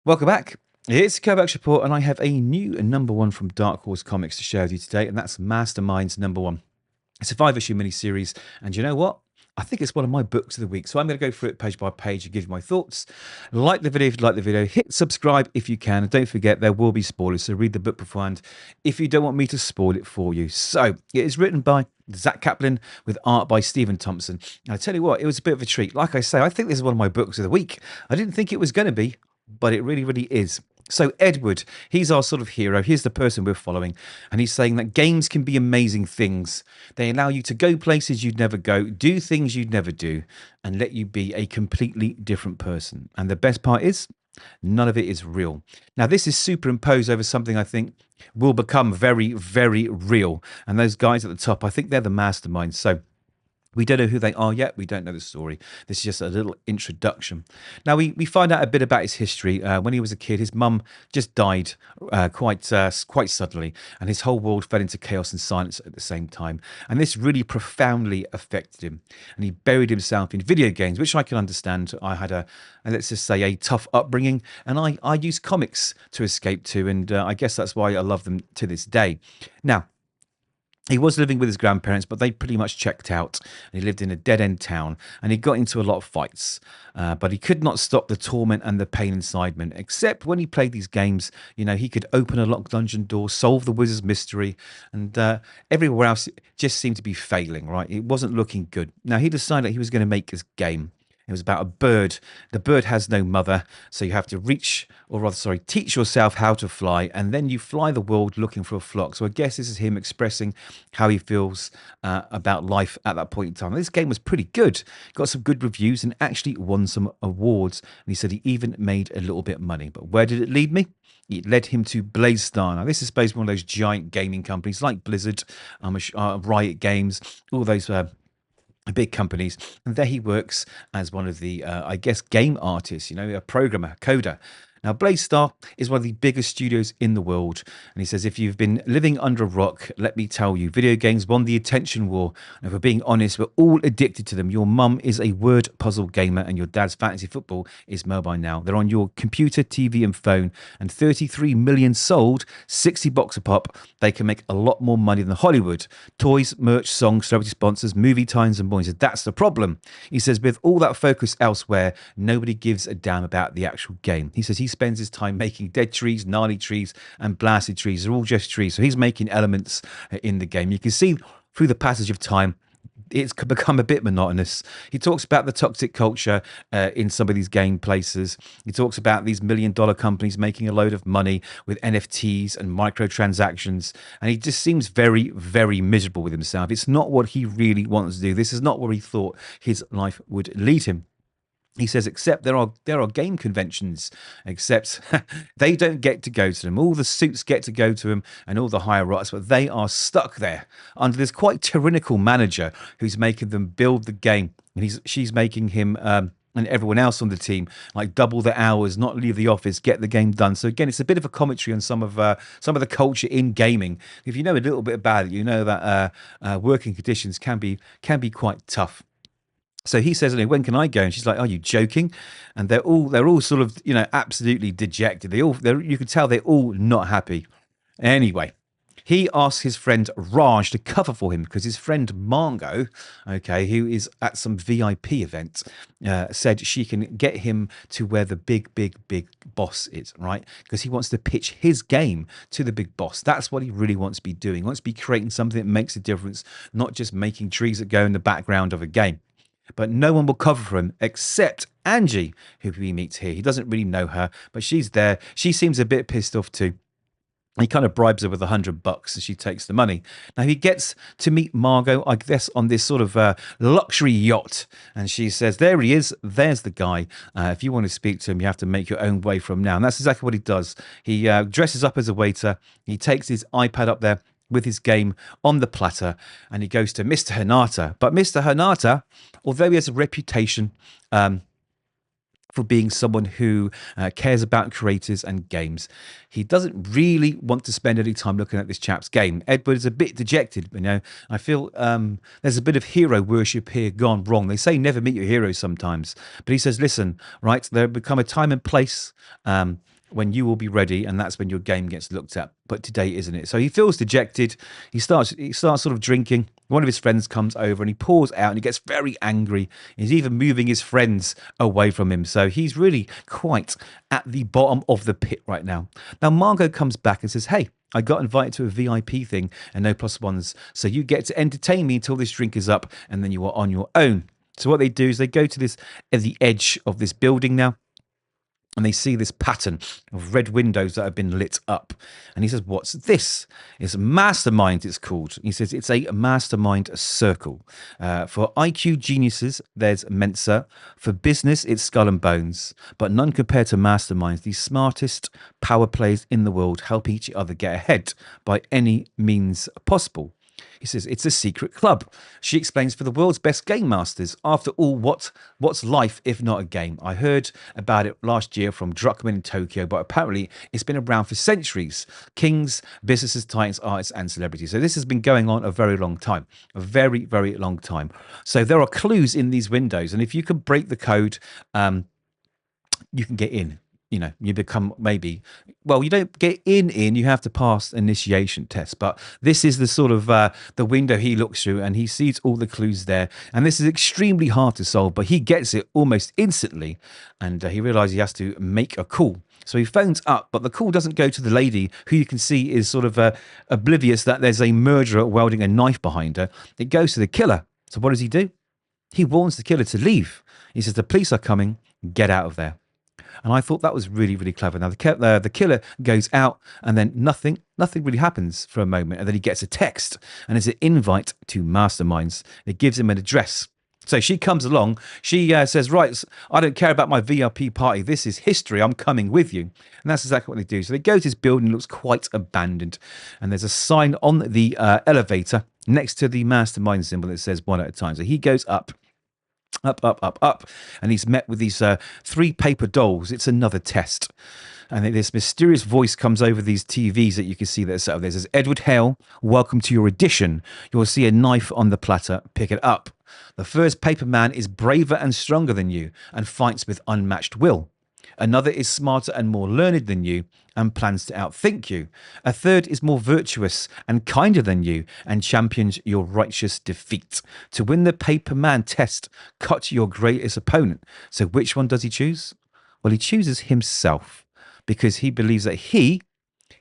Welcome back. It's the Kovacs Report, and I have a new number one from Dark Horse Comics to share with you today, and that's Masterminds number one. It's a 5-issue miniseries, and you know what? I think it's one of my books of the week, so I'm going to go through it page by page and give you my thoughts. Like the video if you like the video, hit subscribe if you can, and don't forget there will be spoilers, so read the book beforehand if you don't want me to spoil it for you. So, it is written by Zack Kaplan with art by Stephen Thompson. And I tell you what, it was a bit of a treat. Like I say, I think this is one of my books of the week. I didn't think it was going to be, but it really, really is. So Edward, he's our sort of hero. Here's the person we're following. And he's saying that games can be amazing things. They allow you to go places you'd never go, do things you'd never do, and let you be a completely different person. And the best part is, none of it is real. Now, this is superimposed over something I think will become very, very real. And those guys at the top, I think they're the masterminds. So we don't know who they are yet. We don't know the story. This is just a little introduction. Now, we find out a bit about his history. When he was a kid, his mum just died quite suddenly, and his whole world fell into chaos and silence at the same time. And this really profoundly affected him. And he buried himself in video games, which I can understand. I had let's just say, a tough upbringing, and I use comics to escape to, and I guess that's why I love them to this day. Now, he was living with his grandparents, but they pretty much checked out. He lived in a dead-end town, and he got into a lot of fights. But he could not stop the torment and the pain inside him, except when he played these games, he could open a locked dungeon door, solve the wizard's mystery, and everywhere else just seemed to be failing, right? It wasn't looking good. Now, he decided he was going to make this game. It was about a bird. The bird has no mother, so you have to teach yourself how to fly, and then you fly the world looking for a flock. So I guess this is him expressing how he feels about life at that point in time. This game was pretty good. Got some good reviews and actually won some awards. And he said he even made a little bit of money. But where did it lead me? It led him to Blazar. Now, this is based on one of those giant gaming companies like Blizzard, Riot Games, all those big companies, and there he works as one of the game artists, a programmer, coder. Now, Blazar is one of the biggest studios in the world. And he says, if you've been living under a rock, let me tell you, video games won the attention war. And if we're being honest, we're all addicted to them. Your mum is a word puzzle gamer, and your dad's fantasy football is mobile now. They're on your computer, TV, and phone. And 33 million sold, 60 bucks a pop. They can make a lot more money than Hollywood. Toys, merch, songs, celebrity sponsors, movie times, and more. He says, that's the problem. He says, with all that focus elsewhere, nobody gives a damn about the actual game. He says he spends his time making dead trees, gnarly trees, and blasted trees. They're all just trees. So he's making elements in the game. You can see through the passage of time, it's become a bit monotonous. He talks about the toxic culture in some of these game places. He talks about these $1 million companies making a load of money with NFTs and microtransactions. And he just seems very, very miserable with himself. It's not what he really wants to do. This is not where he thought his life would lead him. He says, except there are game conventions, except they don't get to go to them. All the suits get to go to them and all the higher ups, but they are stuck there under this quite tyrannical manager who's making them build the game. And she's making him and everyone else on the team like double the hours, not leave the office, get the game done. So again, it's a bit of a commentary on some of the culture in gaming. If you know a little bit about it, you know that working conditions can be quite tough. So he says, when can I go? And she's like, are you joking? And they're all sort of, absolutely dejected. You can tell they're all not happy. Anyway, he asks his friend Raj to cover for him because his friend Margot, who is at some VIP event, said she can get him to where the big boss is, right? Because he wants to pitch his game to the big boss. That's what he really wants to be doing. He wants to be creating something that makes a difference, not just making trees that go in the background of a game. But no one will cover for him except Angie, who he meets here. He doesn't really know her, but she's there. She seems a bit pissed off too. He kind of bribes her with $100 and she takes the money. Now he gets to meet Margot, I guess, on this sort of luxury yacht. And she says, there he is. There's the guy. If you want to speak to him, you have to make your own way from now. And that's exactly what he does. He dresses up as a waiter. He takes his iPad up there with his game on the platter, and he goes to Mr. Hanata. But Mr. Hanata, although he has a reputation for being someone who cares about creators and games, he doesn't really want to spend any time looking at this chap's game. Edward is a bit dejected. I feel there's a bit of hero worship here gone wrong. They say never meet your heroes sometimes, but he says, listen, right, there become a time and place when you will be ready, and that's when your game gets looked at. But today isn't it? So he feels dejected. He starts sort of drinking. One of his friends comes over and he pours out and he gets very angry. He's even moving his friends away from him. So he's really quite at the bottom of the pit right now. Now, Margot comes back and says, hey, I got invited to a VIP thing and no plus ones. So you get to entertain me until this drink is up and then you are on your own. So what they do is they go to this at the edge of this building now. And they see this pattern of red windows that have been lit up. And he says, what's this? It's Masterminds, it's called. He says it's a mastermind circle. For IQ geniuses, there's Mensa. For business, it's Skull and Bones. But none compared to Masterminds. The smartest power plays in the world help each other get ahead by any means possible. He says, it's a secret club. She explains, for the world's best game masters. After all, what's life if not a game? I heard about it last year from Druckmann in Tokyo, but apparently it's been around for centuries. Kings, businesses, titans, artists, and celebrities. So this has been going on a very long time. A very, very long time. So there are clues in these windows. And if you can break the code, you can get in. You know, you become maybe, well, you don't get in, you have to pass initiation tests. But this is the sort of the window he looks through and he sees all the clues there. And this is extremely hard to solve, but he gets it almost instantly. And he realizes he has to make a call. So he phones up, but the call doesn't go to the lady who you can see is sort of oblivious that there's a murderer welding a knife behind her. It goes to the killer. So what does he do? He warns the killer to leave. He says, the police are coming, get out of there. And I thought that was really, really clever. Now, the killer goes out and then nothing really happens for a moment. And then he gets a text and it's an invite to Masterminds. It gives him an address. So she comes along. She says, right, I don't care about my VIP party. This is history. I'm coming with you. And that's exactly what they do. So they go to this building. It looks quite abandoned. And there's a sign on the elevator next to the Mastermind symbol that says one at a time. So he goes up. Up, and he's met with these 3 paper dolls. It's another test. And this mysterious voice comes over these TVs that you can see that are set up there. It says, Edward Hale, welcome to your edition. You'll see a knife on the platter. Pick it up. The first paper man is braver and stronger than you and fights with unmatched will. Another is smarter and more learned than you and plans to outthink you. A third is more virtuous and kinder than you and champions your righteous defeat. To win the paper man test, cut your greatest opponent. So which one does he choose? Well, he chooses himself because he believes that he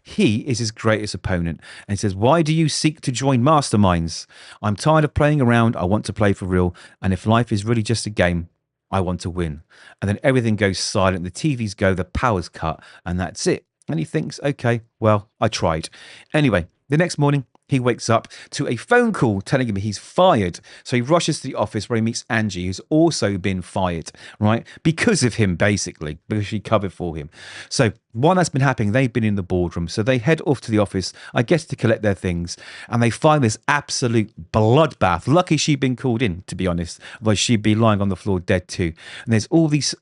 is his greatest opponent. And he says, why do you seek to join Masterminds? I'm tired of playing around. I want to play for real. And if life is really just a game, I want to win. And then everything goes silent. The TVs go, the power's cut, and that's it. And he thinks, okay, well, I tried. Anyway, the next morning, he wakes up to a phone call telling him he's fired. So he rushes to the office where he meets Angie, who's also been fired, right? Because of him, basically, because she covered for him. So while that's been happening, they've been in the boardroom. So they head off to the office, I guess, to collect their things. And they find this absolute bloodbath. Lucky she'd been called in, to be honest. Otherwise, she'd be lying on the floor dead too. And there's all these...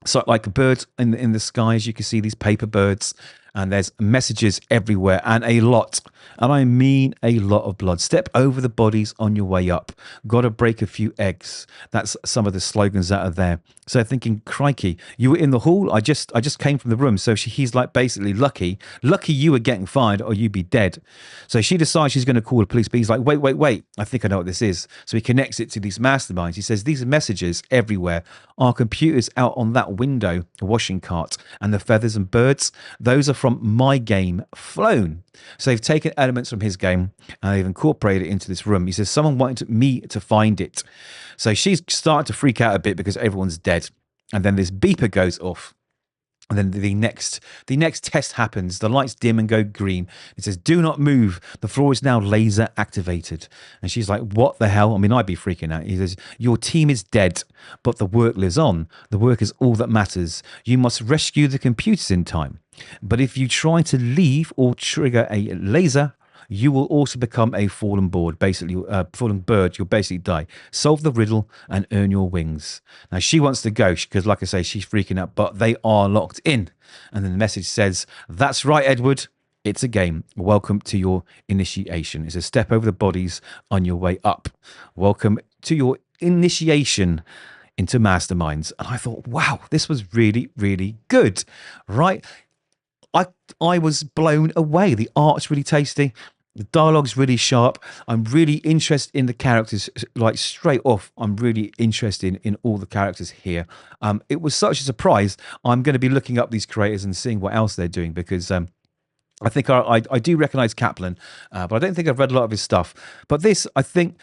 So like birds in the sky, as you can see, these paper birds, and there's messages everywhere and a lot, and I mean a lot of blood. Step over the bodies on your way up. Got to break a few eggs. That's some of the slogans that are there. So thinking, crikey, you were in the hall. I just came from the room. So he's like basically lucky you were getting fired or you'd be dead. So she decides she's going to call the police, but he's like, wait. I think I know what this is. So he connects it to these masterminds. He says, these are messages everywhere. Our computers out on that window, a washing cart, and the feathers and birds, those are from my game Flown. So they've taken elements from his game and they've incorporated it into this room. He says, someone wanted me to find it. So she's starting to freak out a bit because everyone's dead. And then this beeper goes off. And then the next test happens. The lights dim and go green. It says, do not move. The floor is now laser activated. And she's like, what the hell? I mean, I'd be freaking out. He says, your team is dead, but the work lives on. The work is all that matters. You must rescue the computers in time. But if you try to leave or trigger a laser, you will also become a fallen bird. Basically, fallen bird. You'll basically die. Solve the riddle and earn your wings. Now she wants to go because, like I say, she's freaking out. But they are locked in. And then the message says, "That's right, Edward. It's a game. Welcome to your initiation. It's a step over the bodies on your way up. Welcome to your initiation. into Masterminds. And I thought, wow, this was really, really good, right? I I was blown away. The art's really tasty. The dialogue's really sharp. I'm really interested in the characters. Like straight off, I'm really interested in all the characters here. It was such a surprise. I'm going to be looking up these creators and seeing what else they're doing because I think I do recognize Kaplan, but I don't think I've read a lot of his stuff. But this, I think,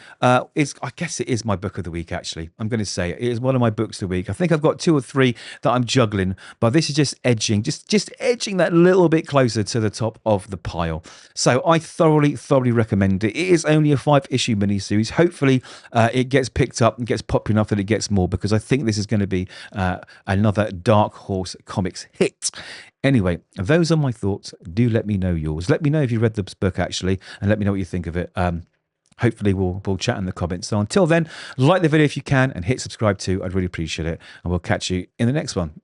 is, I guess it is my book of the week, actually. I'm going to say it is one of my books of the week. I think I've got 2 or 3 that I'm juggling, but this is just edging, just edging that little bit closer to the top of the pile. So I thoroughly recommend it. It is only a 5-issue miniseries. Hopefully, it gets picked up and gets popular enough that it gets more, because I think this is going to be another Dark Horse Comics hit. Anyway, those are my thoughts. Do let me know yours. Let me know if you read this book, actually, and let me know what you think of it. Hopefully, we'll chat in the comments. So until then, like the video if you can and hit subscribe too. I'd really appreciate it. And we'll catch you in the next one.